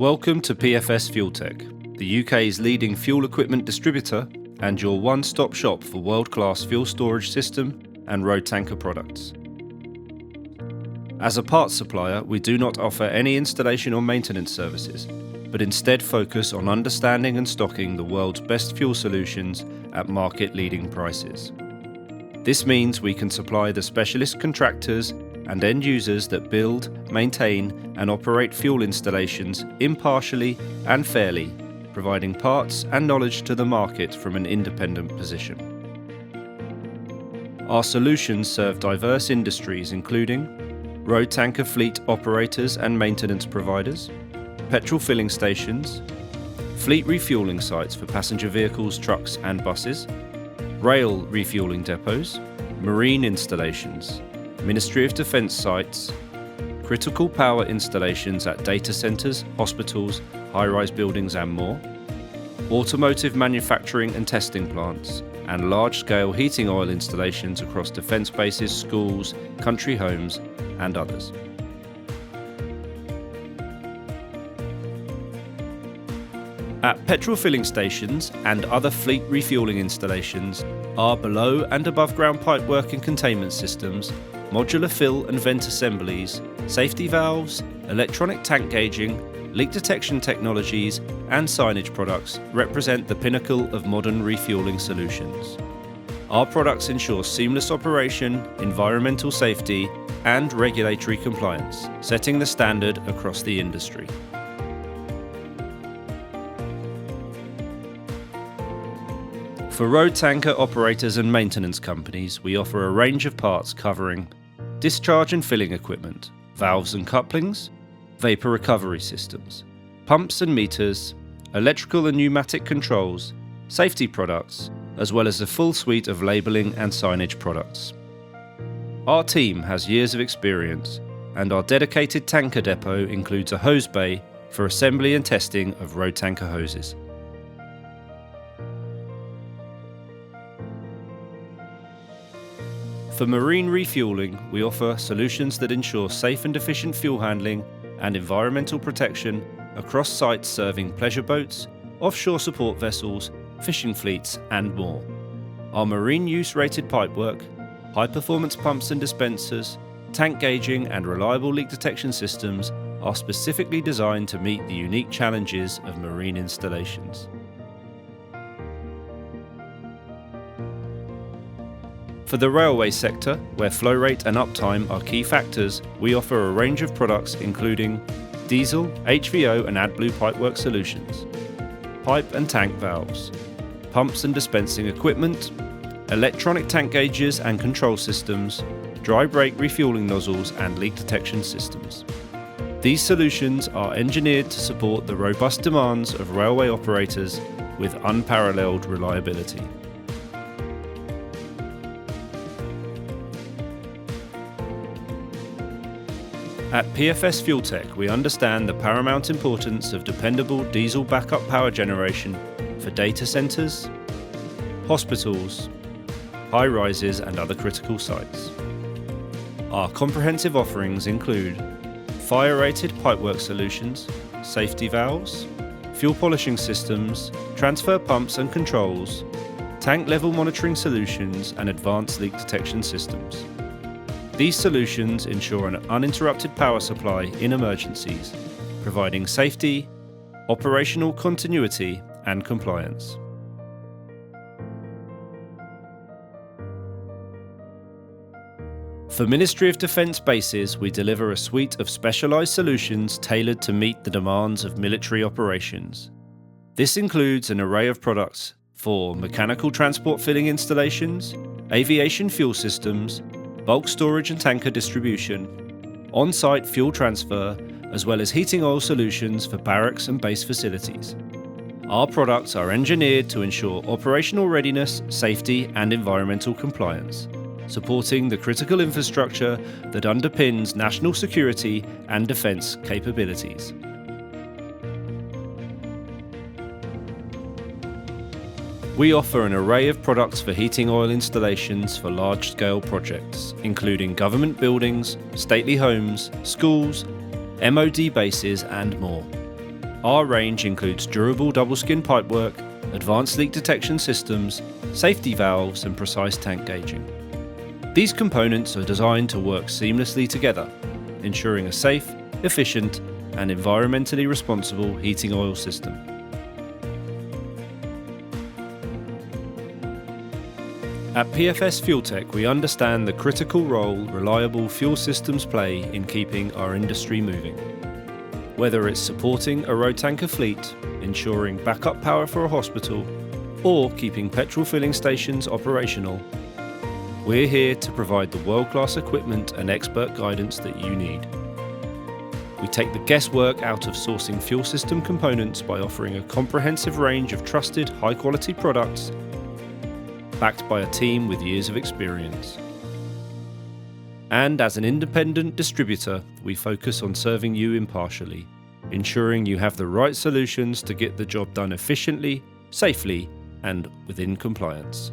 Welcome to PFS Fueltec, the UK's leading fuel equipment distributor and your one-stop shop for world-class fuel storage system and road tanker products. As a parts supplier, we do not offer any installation or maintenance services, but instead focus on understanding and stocking the world's best fuel solutions at market-leading prices. This means we can supply the specialist contractors and end users that build, maintain and operate fuel installations impartially and fairly, providing parts and knowledge to the market from an independent position. Our solutions serve diverse industries including road tanker fleet operators and maintenance providers, petrol filling stations, fleet refueling sites for passenger vehicles, trucks and buses, rail refueling depots, marine installations, Ministry of Defence sites, critical power installations at data centres, hospitals, high-rise buildings and more, automotive manufacturing and testing plants, and large-scale heating oil installations across defence bases, schools, country homes and others. At petrol filling stations and other fleet refueling installations, our below and above ground pipework and containment systems, modular fill and vent assemblies, safety valves, electronic tank gauging, leak detection technologies and signage products represent the pinnacle of modern refueling solutions. Our products ensure seamless operation, environmental safety and regulatory compliance, setting the standard across the industry. For road tanker operators and maintenance companies, we offer a range of parts covering discharge and filling equipment, valves and couplings, vapour recovery systems, pumps and meters, electrical and pneumatic controls, safety products, as well as a full suite of labelling and signage products. Our team has years of experience, and our dedicated tanker depot includes a hose bay for assembly and testing of road tanker hoses. For marine refueling, we offer solutions that ensure safe and efficient fuel handling and environmental protection across sites serving pleasure boats, offshore support vessels, fishing fleets and more. Our marine use rated pipework, high performance pumps and dispensers, tank gauging and reliable leak detection systems are specifically designed to meet the unique challenges of marine installations. For the railway sector, where flow rate and uptime are key factors, we offer a range of products including diesel, HVO and AdBlue pipework solutions, pipe and tank valves, pumps and dispensing equipment, electronic tank gauges and control systems, dry brake refueling nozzles and leak detection systems. These solutions are engineered to support the robust demands of railway operators with unparalleled reliability. At PFS Fueltec, we understand the paramount importance of dependable diesel backup power generation for data centres, hospitals, high-rises and other critical sites. Our comprehensive offerings include fire-rated pipework solutions, safety valves, fuel polishing systems, transfer pumps and controls, tank level monitoring solutions and advanced leak detection systems. These solutions ensure an uninterrupted power supply in emergencies, providing safety, operational continuity and compliance. For Ministry of Defence bases, we deliver a suite of specialised solutions tailored to meet the demands of military operations. This includes an array of products for mechanical transport filling installations, aviation fuel systems, bulk storage and tanker distribution, on-site fuel transfer, as well as heating oil solutions for barracks and base facilities. Our products are engineered to ensure operational readiness, safety and environmental compliance, supporting the critical infrastructure that underpins national security and defence capabilities. We offer an array of products for heating oil installations for large-scale projects, including government buildings, stately homes, schools, MOD bases and more. Our range includes durable double-skin pipework, advanced leak detection systems, safety valves and precise tank gauging. These components are designed to work seamlessly together, ensuring a safe, efficient and environmentally responsible heating oil system. At PFS Fueltec, we understand the critical role reliable fuel systems play in keeping our industry moving. Whether it's supporting a road tanker fleet, ensuring backup power for a hospital, or keeping petrol filling stations operational, we're here to provide the world-class equipment and expert guidance that you need. We take the guesswork out of sourcing fuel system components by offering a comprehensive range of trusted, high-quality products backed by a team with years of experience. And as an independent distributor, we focus on serving you impartially, ensuring you have the right solutions to get the job done efficiently, safely, and within compliance.